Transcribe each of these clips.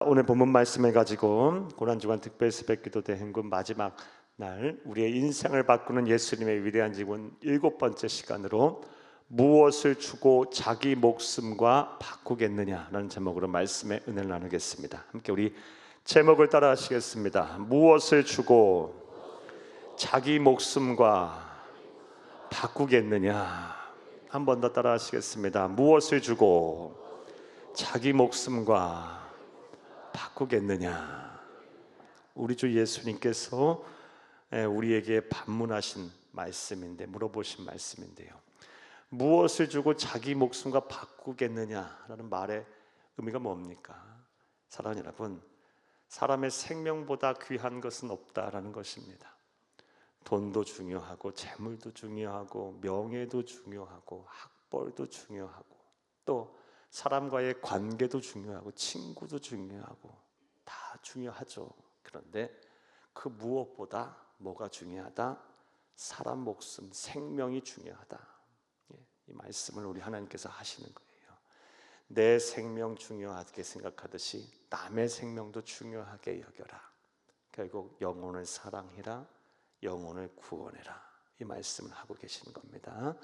오늘 본문 말씀을 가지고 고난주간 특별 새벽기도 대행군 마지막 날 우리의 인생을 바꾸는 예수님의 위대한 직분 7번째 시간으로 무엇을 주고 자기 목숨과 바꾸겠느냐라는 제목으로 말씀의 은혜를 나누겠습니다. 함께 우리 제목을 따라 하시겠습니다. 무엇을 주고 자기 목숨과 바꾸겠느냐. 한 번 더 따라 하시겠습니다. 무엇을 주고 자기 목숨과 바꾸겠느냐. 우리 주 예수님께서 우리에게 반문하신 말씀인데, 물어보신 말씀인데요, 무엇을 주고 자기 목숨과 바꾸겠느냐라는 말의 의미가 뭡니까? 사랑하는 여러분, 사람의 생명보다 귀한 것은 없다라는 것입니다. 돈도 중요하고 재물도 중요하고 명예도 중요하고 학벌도 중요하고 또 사람과의 관계도 중요하고 친구도 중요하고 다 중요하죠. 그런데 그 무엇보다 뭐가 중요하다? 사람 목숨, 생명이 중요하다. 이 말씀을 우리 하나님께서 하시는 거예요. 내 생명 중요하게 생각하듯이 남의 생명도 중요하게 여겨라. 결국 영혼을 사랑해라, 영혼을 구원해라. 이 말씀을 하고 계시는 겁니다.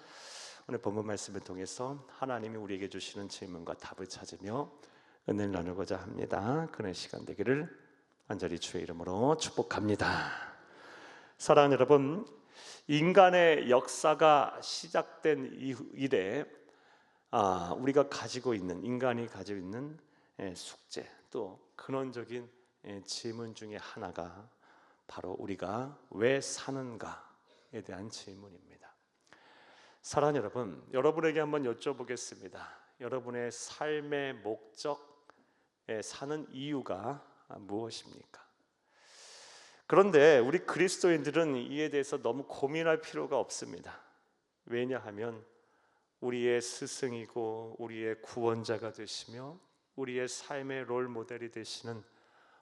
오늘 본문 말씀을 통해서 하나님이 우리에게 주시는 질문과 답을 찾으며 은혜를 나누고자 합니다. 그런 시간 되기를 간절히 주의 이름으로 축복합니다. 사랑하는 여러분, 인간의 역사가 시작된 이래 우리가 가지고 있는, 인간이 가지고 있는 숙제, 또 근원적인 질문 중에 하나가 바로 우리가 왜 사는가에 대한 질문입니다. 사랑하는 여러분, 여러분에게 한번 여쭤보겠습니다. 여러분의 삶의 목적에 사는 이유가 무엇입니까? 그런데 우리 그리스도인들은 이에 대해서 너무 고민할 필요가 없습니다. 왜냐하면 우리의 스승이고 우리의 구원자가 되시며 우리의 삶의 롤 모델이 되시는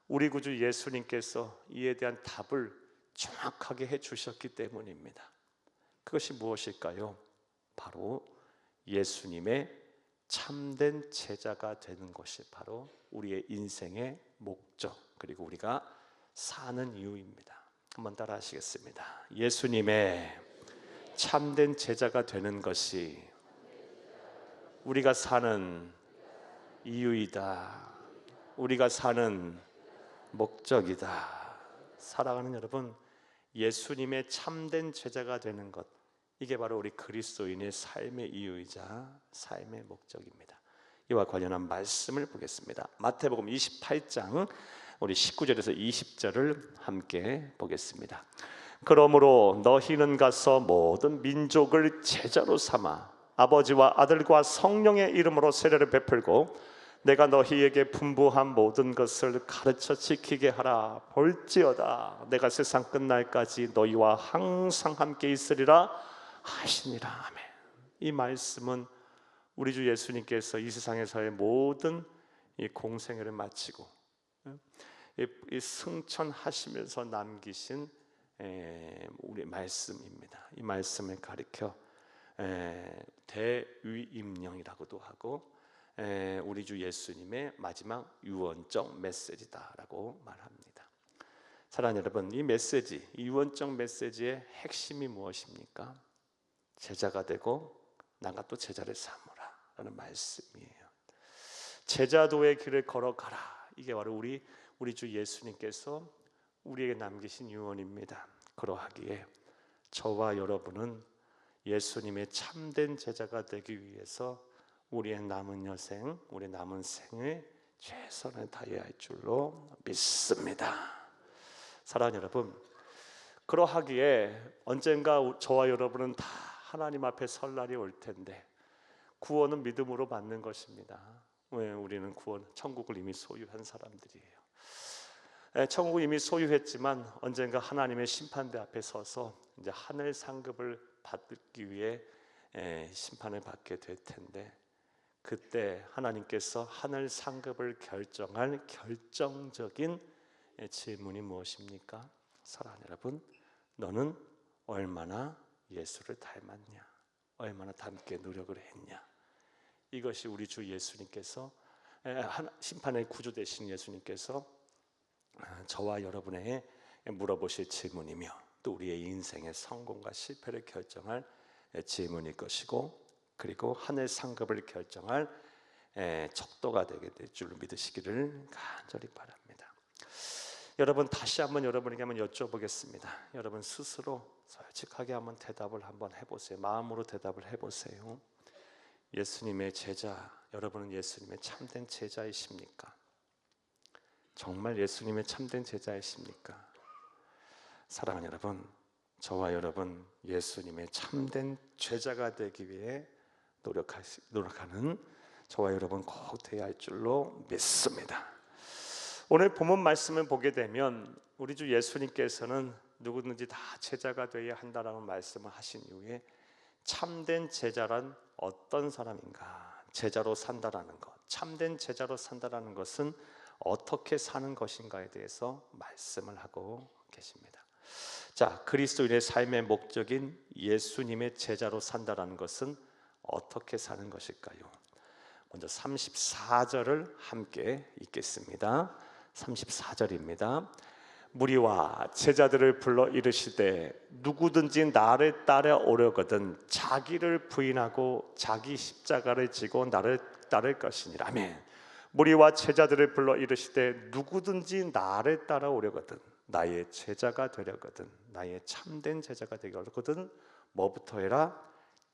우리 구주 예수님께서 이에 대한 답을 정확하게 해주셨기 때문입니다. 그것이 무엇일까요? 바로 예수님의 참된 제자가 되는 것이 바로 우리의 인생의 목적, 그리고 우리가 사는 이유입니다. 한번 따라 하시겠습니다. 예수님의 참된 제자가 되는 것이 우리가 사는 이유이다. 우리가 사는 목적이다. 사랑하는 여러분, 예수님의 참된 제자가 되는 것, 이게 바로 우리 그리스도인의 삶의 이유이자 삶의 목적입니다. 이와 관련한 말씀을 보겠습니다. 마태복음 28장 우리 19절에서 20절을 함께 보겠습니다. 그러므로 너희는 가서 모든 민족을 제자로 삼아 아버지와 아들과 성령의 이름으로 세례를 베풀고 내가 너희에게 분부한 모든 것을 가르쳐 지키게 하라. 볼지어다 내가 세상 끝날까지 너희와 항상 함께 있으리라 하시니라. 아멘. 이 말씀은 우리 주 예수님께서 이 세상에서의 모든 이 공생애를 마치고 이 승천하시면서 남기신 우리 말씀입니다. 이 말씀을 가리켜 대위임령이라고도 하고 우리 주 예수님의 마지막 유언적 메시지다라고 말합니다. 사랑하는 여러분, 이 메시지, 이 유언적 메시지의 핵심이 무엇입니까? 제자가 되고 나가 또 제자를 삼으라 라는 말씀이에요. 제자도의 길을 걸어가라. 이게 바로 우리 주 예수님께서 우리에게 남기신 유언입니다. 그러하기에 저와 여러분은 예수님의 참된 제자가 되기 위해서 우리의 남은 여생, 우리 남은 생을 최선을 다해야 할 줄로 믿습니다. 사랑하는 여러분, 그러하기에 언젠가 저와 여러분은 다 하나님 앞에 설 날이 올 텐데 구원은 믿음으로 받는 것입니다. 왜? 우리는 천국을 이미 소유한 사람들이에요. 천국을 이미 소유했지만 언젠가 하나님의 심판대 앞에 서서 이제 하늘 상급을 받기 위해 심판을 받게 될 텐데, 그때 하나님께서 하늘 상급을 결정할 결정적인 질문이 무엇입니까? 사랑하는 여러분, 너는 얼마나 예수를 닮았냐? 얼마나 닮게 노력을 했냐? 이것이 우리 주 예수님께서 심판의 구주 되신 예수님께서 저와 여러분에게 물어보실 질문이며 또 우리의 인생의 성공과 실패를 결정할 질문일 것이고, 그리고 하늘 상급을 결정할 척도가 되게 될 줄 믿으시기를 간절히 바랍니다. 여러분, 다시 한번 여러분에게 한번 여쭤보겠습니다. 여러분 스스로 솔직하게 한번 대답을 한번 해보세요. 마음으로 대답을 해보세요. 예수님의 제자, 여러분은 예수님의 참된 제자이십니까? 정말 예수님의 참된 제자이십니까? 사랑하는 여러분, 저와 여러분 예수님의 참된 제자가 되기 위해 노력하는 저와 여러분 꼭 되어야 할 줄로 믿습니다. 오늘 본문 말씀을 보게 되면 우리 주 예수님께서는 누구든지 다 제자가 되어야 한다라는 말씀을 하신 이후에 참된 제자란 어떤 사람인가, 제자로 산다라는 것, 참된 제자로 산다라는 것은 어떻게 사는 것인가에 대해서 말씀을 하고 계십니다. 자, 그리스도인의 삶의 목적인 예수님의 제자로 산다라는 것은 어떻게 사는 것일까요? 먼저 34절을 함께 읽겠습니다. 34절입니다. 무리와 제자들을 불러 이르시되 누구든지 나를 따라오려거든 자기를 부인하고 자기 십자가를 지고 나를 따를 것이니라. 아멘. 무리와 제자들을 불러 이르시되 누구든지 나를 따라오려거든, 나의 제자가 되려거든, 나의 참된 제자가 되려거든 뭐부터 해라?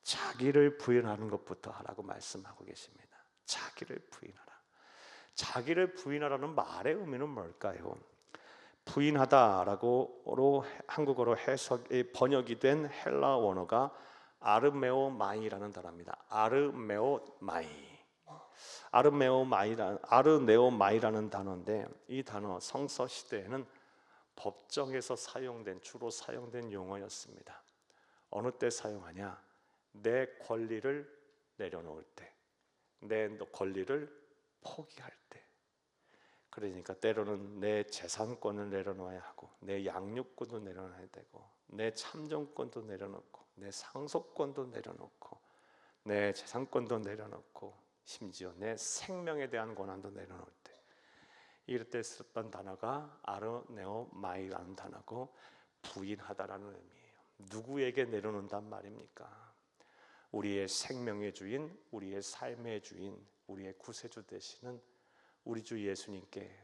자기를 부인하는 것부터 하라고 말씀하고 계십니다. 자기를 부인하라. 자기를 부인하라는 말의 의미는 뭘까요? 부인하다라고 한국어로 번역이 된 헬라 원어가 아르메오마이라는 단어입니다. 아르네오마이라는 단어인데, 이 단어 성서 시대에는 법정에서 주로 사용된 용어였습니다. 어느 때 사용하냐? 내 권리를 내려놓을 때, 내 권리를 포기할 때. 그러니까 때로는 내 재산권을 내려놓아야 하고, 내 양육권도 내려놔야 되고, 내 참정권도 내려놓고, 내 상속권도 내려놓고, 내 재산권도 내려놓고, 심지어 내 생명에 대한 권한도 내려놓을 때, 이럴 때 썼던 단어가 아르네오마이라는 단어고, 부인하다라는 의미예요. 누구에게 내려놓는단 말입니까? 우리의 생명의 주인, 우리의 삶의 주인, 우리의 구세주 되시는 우리 주 예수님께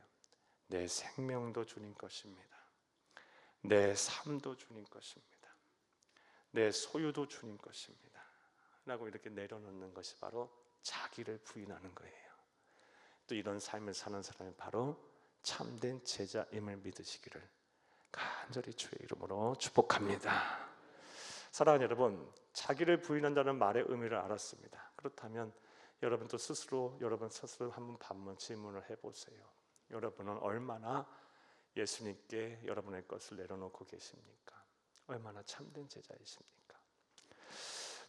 내 생명도 주님 것입니다. 내 삶도 주님 것입니다. 내 소유도 주님 것입니다 라고 이렇게 내려놓는 것이 바로 자기를 부인하는 거예요. 또 이런 삶을 사는 사람이 바로 참된 제자임을 믿으시기를 간절히 주의 이름으로 축복합니다. 사랑하는 여러분, 자기를 부인한다는 말의 의미를 알았습니다. 그렇다면 여러분 스스로 한번 질문을 해보세요. 여러분은 얼마나 예수님께 여러분의 것을 내려놓고 계십니까? 얼마나 참된 제자이십니까?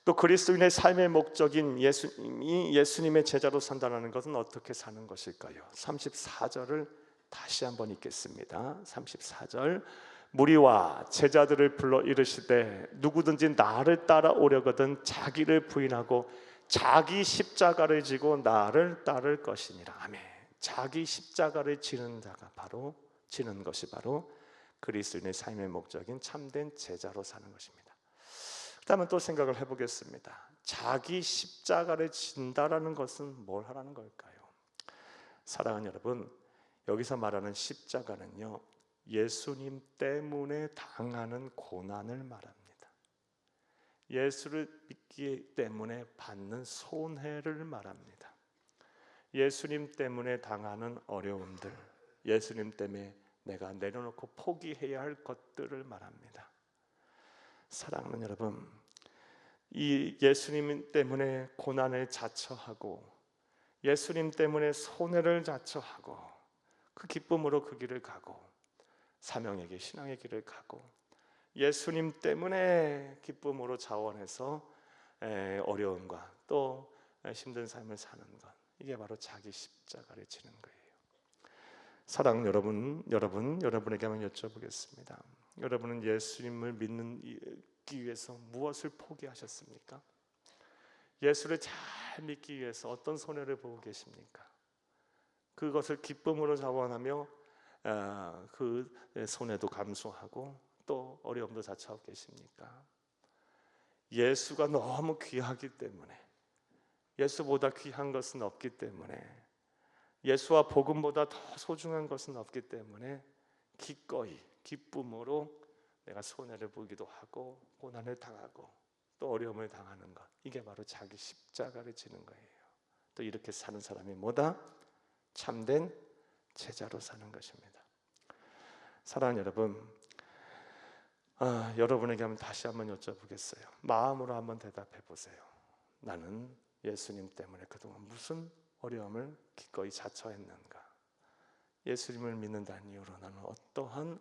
또 그리스도인의 삶의 목적인 예수님의 제자로 산다는 것은 어떻게 사는 것일까요? 34절을 다시 한번 읽겠습니다. 34절. 무리와 제자들을 불러 이르시되 누구든지 나를 따라오려거든 자기를 부인하고 자기 십자가를 지고 나를 따를 것이니라. 아멘. 자기 십자가를 지는 것이 바로 그리스도인의 삶의 목적인 참된 제자로 사는 것입니다. 그렇다면 또 생각을 해보겠습니다. 자기 십자가를 진다라는 것은 뭘 하라는 걸까요? 사랑하는 여러분, 여기서 말하는 십자가는요, 예수님 때문에 당하는 고난을 말합니다. 예수를 믿기 때문에 받는 손해를 말합니다. 예수님 때문에 당하는 어려움들, 예수님 때문에 내가 내려놓고 포기해야 할 것들을 말합니다. 사랑하는 여러분, 이 예수님 때문에 고난을 자처하고 예수님 때문에 손해를 자처하고 그 기쁨으로 그 길을 가고 사명에게 신앙의 길을 가고 예수님 때문에 기쁨으로 자원해서 어려움과 또 힘든 삶을 사는 것, 이게 바로 자기 십자가를 지는 거예요. 사랑하는 여러분에게 한번 여쭤보겠습니다. 여러분은 예수님을 믿기 위해서 무엇을 포기하셨습니까? 예수를 잘 믿기 위해서 어떤 손해를 보고 계십니까? 그것을 기쁨으로 자원하며 그 손해도 감수하고 또 어려움도 자처하고 계십니까? 예수가 너무 귀하기 때문에, 예수보다 귀한 것은 없기 때문에, 예수와 복음보다 더 소중한 것은 없기 때문에 기꺼이 기쁨으로 내가 손해를 보기도 하고 고난을 당하고 또 어려움을 당하는 것, 이게 바로 자기 십자가를 지는 거예요. 또 이렇게 사는 사람이 뭐다? 참된 제자로 사는 것입니다. 사랑하는 여러분, 여러분에게 한번 다시 한번 여쭤보겠어요. 마음으로 한번 대답해 보세요. 나는 예수님 때문에 그동안 무슨 어려움을 기꺼이 자처했는가? 예수님을 믿는다는 이유로 나는 어떠한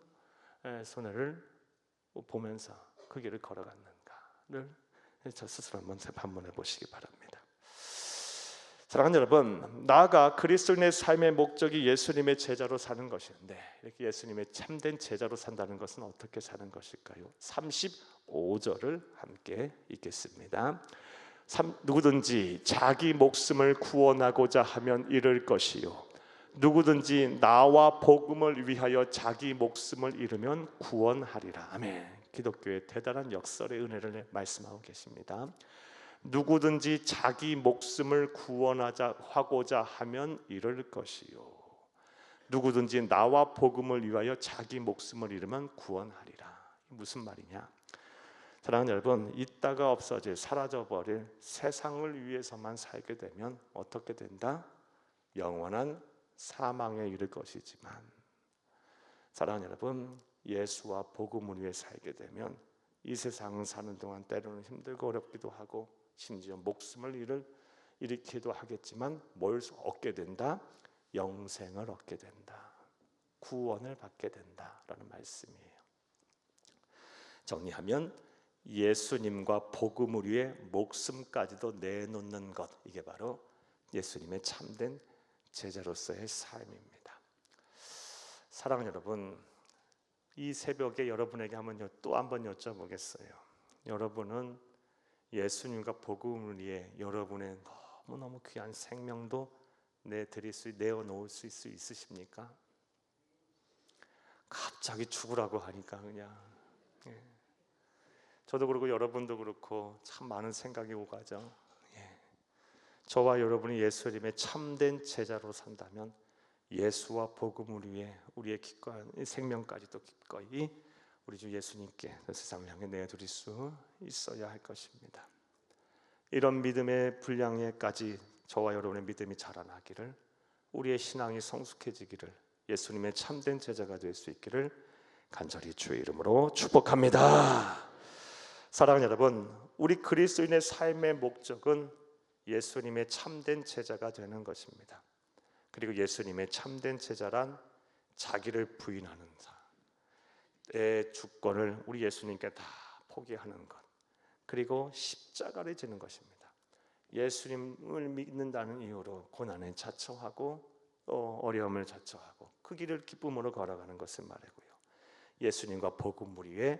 손해를 보면서 그 길을 걸어갔는가를 저 스스로 한번 반문해 보시기 바랍니다. 사랑하는 여러분, 나아가 그리스도인의 삶의 목적이 예수님의 제자로 사는 것인데, 이렇게 예수님의 참된 제자로 산다는 것은 어떻게 사는 것일까요? 35절을 함께 읽겠습니다. 누구든지 자기 목숨을 구원하고자 하면 잃을 것이요, 누구든지 나와 복음을 위하여 자기 목숨을 잃으면 구원하리라. 아멘. 기독교의 대단한 역설의 은혜를 말씀하고 계십니다. 누구든지 자기 목숨을 구원하고자 하면 잃을 것이요, 누구든지 나와 복음을 위하여 자기 목숨을 잃으면 구원하리라. 무슨 말이냐? 사랑하는 여러분, 있다가 없어질, 사라져버릴 세상을 위해서만 살게 되면 어떻게 된다? 영원한 사망에 이를 것이지만, 사랑하는 여러분, 예수와 복음을 위해 살게 되면 이 세상 사는 동안 때로는 힘들고 어렵기도 하고 심지어 목숨을 잃기도 하겠지만 뭘 얻게 된다? 영생을 얻게 된다, 구원을 받게 된다라는 말씀이에요. 정리하면 예수님과 복음을 위해 목숨까지도 내놓는 것, 이게 바로 예수님의 참된 제자로서의 삶입니다. 사랑하는 여러분, 이 새벽에 여러분에게 또 한번 여쭤보겠어요. 여러분은 예수님과 복음을 위해 여러분의 너무너무 귀한 생명도 내어놓을 수 있으십니까? 갑자기 죽으라고 하니까 그냥, 저도 그렇고 여러분도 그렇고 참 많은 생각이 오가죠. 저와 여러분이 예수님의 참된 제자로 산다면 예수와 복음을 위해 우리의 기꺼운 생명까지도 기꺼이 우리 주 예수님께 세상을 향해 내드릴 수 있어야 할 것입니다. 이런 믿음의 분량에까지 저와 여러분의 믿음이 자라나기를, 우리의 신앙이 성숙해지기를, 예수님의 참된 제자가 될 수 있기를 간절히 주의 이름으로 축복합니다. 사랑하는 여러분, 우리 그리스도인의 삶의 목적은 예수님의 참된 제자가 되는 것입니다. 그리고 예수님의 참된 제자란 자기를 부인하는 내 주권을 우리 예수님께 다 포기하는 것, 그리고 십자가를 지는 것입니다. 예수님을 믿는다는 이유로 고난에 자처하고 또 어려움을 자처하고 그 길을 기쁨으로 걸어가는 것을 말하고요, 예수님과 복음을 위해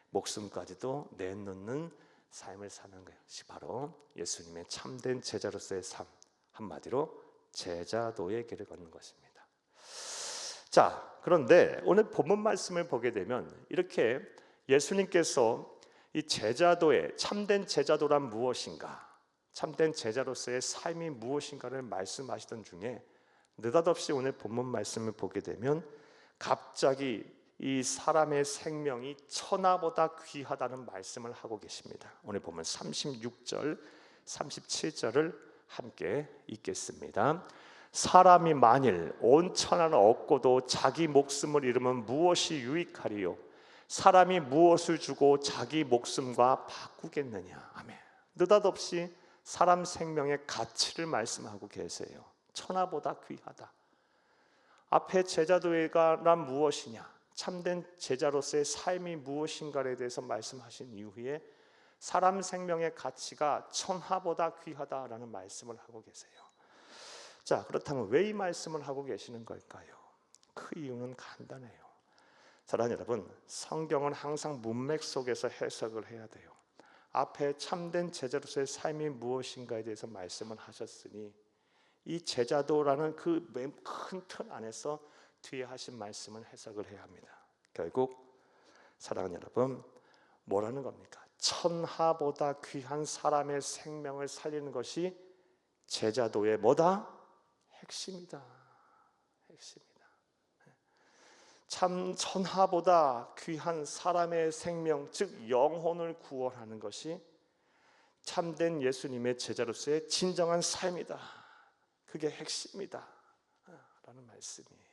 목숨까지도 내놓는 삶을 사는 것이 바로 예수님의 참된 제자로서의 삶, 한마디로 제자도의 길을 걷는 것입니다. 자, 그런데 오늘 본문 말씀을 보게 되면 이렇게 예수님께서 이 제자도의 참된 제자도란 무엇인가, 참된 제자로서의 삶이 무엇인가를 말씀하시던 중에 느닷없이 오늘 본문 말씀을 보게 되면 갑자기 이 사람의 생명이 천하보다 귀하다는 말씀을 하고 계십니다. 오늘 보면 36절, 37절을 함께 읽겠습니다. 사람이 만일 온 천하를 얻고도 자기 목숨을 잃으면 무엇이 유익하리요? 사람이 무엇을 주고 자기 목숨과 바꾸겠느냐? 아멘. 느닷없이 사람 생명의 가치를 말씀하고 계세요. 천하보다 귀하다. 앞에 제자도가 무엇이냐, 참된 제자로서의 삶이 무엇인가에 대해서 말씀하신 이후에 사람 생명의 가치가 천하보다 귀하다라는 말씀을 하고 계세요. 자, 그렇다면 왜 이 말씀을 하고 계시는 걸까요? 그 이유는 간단해요. 사랑하는 여러분, 성경은 항상 문맥 속에서 해석을 해야 돼요. 앞에 참된 제자로서의 삶이 무엇인가에 대해서 말씀을 하셨으니 이 제자도라는 그 큰 틀 안에서 뒤에 하신 말씀을 해석을 해야 합니다. 결국 사랑하는 여러분, 뭐라는 겁니까? 천하보다 귀한 사람의 생명을 살리는 것이 제자도의 뭐다? 핵심이다. 핵심이다. 참 천하보다 귀한 사람의 생명, 즉 영혼을 구원하는 것이 참된 예수님의 제자로서의 진정한 삶이다. 그게 핵심이다 라는 말씀이에요.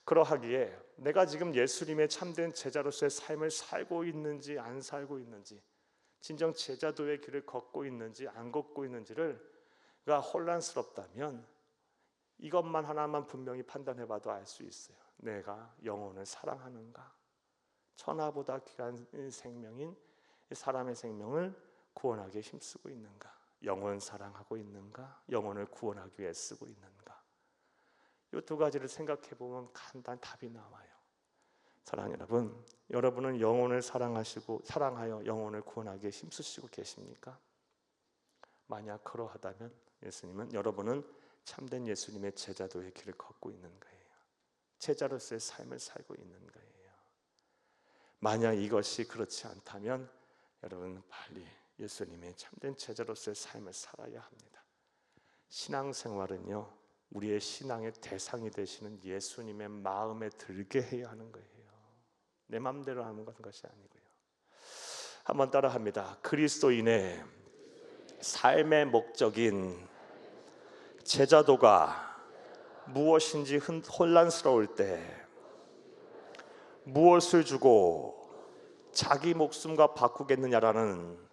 그러하기에 내가 지금 예수님의 참된 제자로서의 삶을 살고 있는지 안 살고 있는지, 진정 제자도의 길을 걷고 있는지 안 걷고 있는지가 혼란스럽다면 이것만 하나만 분명히 판단해 봐도 알 수 있어요. 내가 영혼을 사랑하는가? 천하보다 귀한 생명인 사람의 생명을 구원하기에 힘쓰고 있는가? 영혼 사랑하고 있는가? 영혼을 구원하기 위해 쓰고 있는가? 이 두 가지를 생각해 보면 간단 답이 나와요. 사랑하는 여러분, 여러분은 영혼을 사랑하여 영혼을 구원하기에 힘쓰시고 계십니까? 만약 그러하다면 예수님은 여러분은 참된 예수님의 제자도의 길을 걷고 있는 거예요. 제자로서의 삶을 살고 있는 거예요. 만약 이것이 그렇지 않다면 여러분 빨리 예수님의 참된 제자로서의 삶을 살아야 합니다. 신앙생활은요, 우리의 신앙의 대상이 되시는 예수님의 마음에 들게 해야 하는 거예요. 내 마음대로 하는 것이 아니고요. 한번 따라합니다. 그리스도인의 삶의 목적인 제자도가 무엇인지 혼란스러울 때 무엇을 주고 자기 목숨과 바꾸겠느냐라는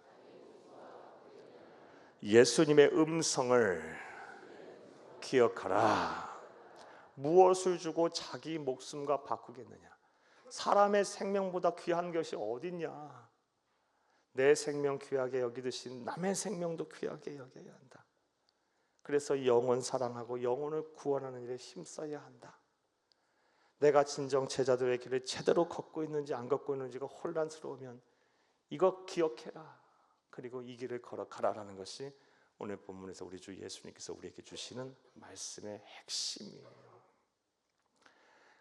예수님의 음성을 기억하라. 무엇을 주고 자기 목숨과 바꾸겠느냐? 사람의 생명보다 귀한 것이 어딨냐? 내 생명 귀하게 여기듯이 남의 생명도 귀하게 여겨야 한다. 그래서 영혼 사랑하고 영혼을 구원하는 일에 힘써야 한다. 내가 진정 제자도의 길을 제대로 걷고 있는지 안 걷고 있는지가 혼란스러우면 이거 기억해라. 그리고 이 길을 걸어가라라는 것이 오늘 본문에서 우리 주 예수님께서 우리에게 주시는 말씀의 핵심이에요.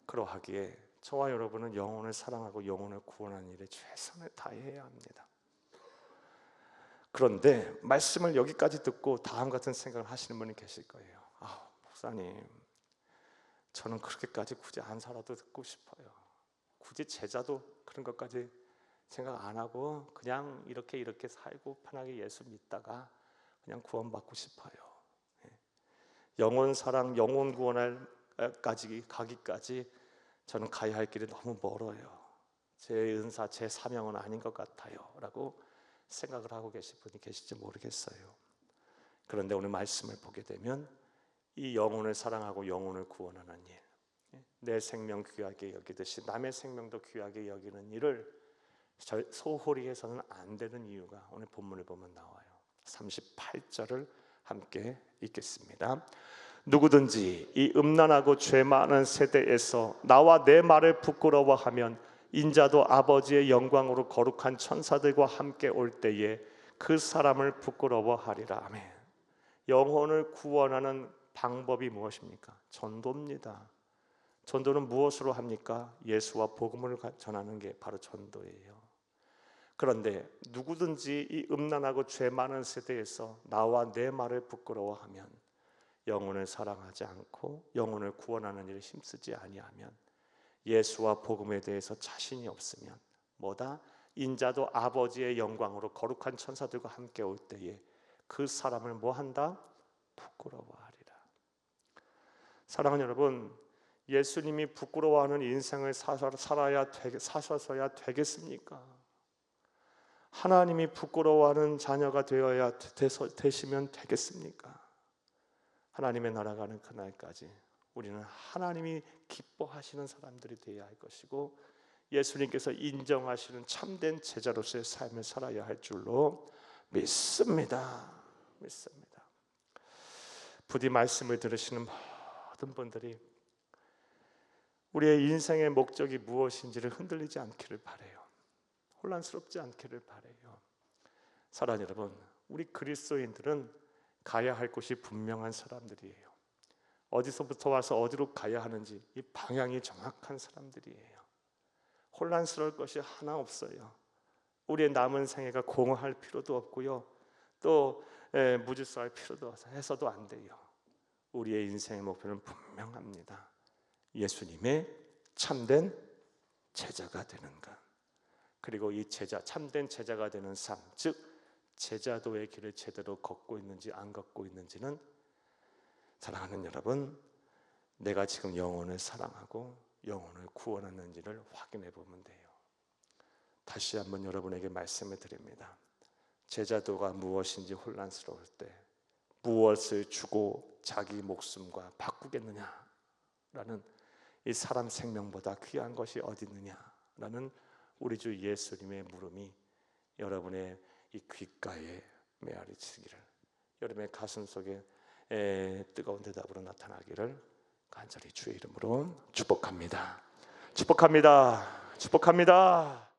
그러하기에 저와 여러분은 영혼을 사랑하고 영혼을 구원하는 일에 최선을 다해야 합니다. 그런데 말씀을 여기까지 듣고 다음 같은 생각을 하시는 분이 계실 거예요. 목사님, 저는 그렇게까지 굳이 안 살아도 듣고 싶어요. 굳이 제자도 그런 것까지 생각 안 하고 그냥 이렇게 살고 편하게 예수 믿다가 그냥 구원받고 싶어요. 영혼 사랑, 영혼 구원까지 가기까지 저는 가야 할 길이 너무 멀어요. 제 은사, 제 사명은 아닌 것 같아요 라고 생각을 하고 계실 분이 계실지 모르겠어요. 그런데 오늘 말씀을 보게 되면 이 영혼을 사랑하고 영혼을 구원하는 일, 내 생명 귀하게 여기듯이 남의 생명도 귀하게 여기는 일을 소홀히 해서는 안 되는 이유가 오늘 본문을 보면 나와요. 38절을 함께 읽겠습니다. 누구든지 이 음란하고 죄 많은 세대에서 나와 내 말을 부끄러워하면 인자도 아버지의 영광으로 거룩한 천사들과 함께 올 때에 그 사람을 부끄러워하리라. 아멘. 영혼을 구원하는 방법이 무엇입니까? 전도입니다. 전도는 무엇으로 합니까? 예수와 복음을 전하는 게 바로 전도예요. 그런데 누구든지 이 음란하고 죄 많은 세대에서 나와 내 말을 부끄러워하면, 영혼을 사랑하지 않고 영혼을 구원하는 일에 힘쓰지 아니하면, 예수와 복음에 대해서 자신이 없으면 뭐다? 인자도 아버지의 영광으로 거룩한 천사들과 함께 올 때에 그 사람을 뭐한다? 부끄러워하리라. 사랑하는 여러분, 예수님이 부끄러워하는 인생을 사셔서야 되겠습니까? 하나님이 부끄러워하는 자녀가 되시면 되겠습니까? 하나님의 나라가 가는 그날까지 우리는 하나님이 기뻐하시는 사람들이 되어야 할 것이고, 예수님께서 인정하시는 참된 제자로서의 삶을 살아야 할 줄로 믿습니다. 부디 말씀을 들으시는 모든 분들이 우리의 인생의 목적이 무엇인지를 흔들리지 않기를 바라요. 혼란스럽지 않기를 바라요. 사랑하는 여러분, 우리 그리스도인들은 가야 할 곳이 분명한 사람들이에요. 어디서부터 와서 어디로 가야 하는지 이 방향이 정확한 사람들이에요. 혼란스러울 것이 하나 없어요. 우리의 남은 생애가 공허할 필요도 없고요. 또 무질서할 필요도 해서도 안 돼요. 우리의 인생의 목표는 분명합니다. 예수님의 참된 제자가 되는 것. 그리고 이 참된 제자가 되는 삶, 즉 제자도의 길을 제대로 걷고 있는지 안 걷고 있는지는 사랑하는 여러분, 내가 지금 영혼을 사랑하고 영혼을 구원하는지를 확인해 보면 돼요. 다시 한번 여러분에게 말씀을 드립니다. 제자도가 무엇인지 혼란스러울 때 무엇을 주고 자기 목숨과 바꾸겠느냐라는 이 사람 생명보다 귀한 것이 어디 있느냐라는 우리 주 예수님의 물음이 여러분의 이 귓가에 메아리치기를, 여러분의 가슴 속에 뜨거운 대답으로 나타나기를 간절히 주의 이름으로 축복합니다. 축복합니다. 축복합니다.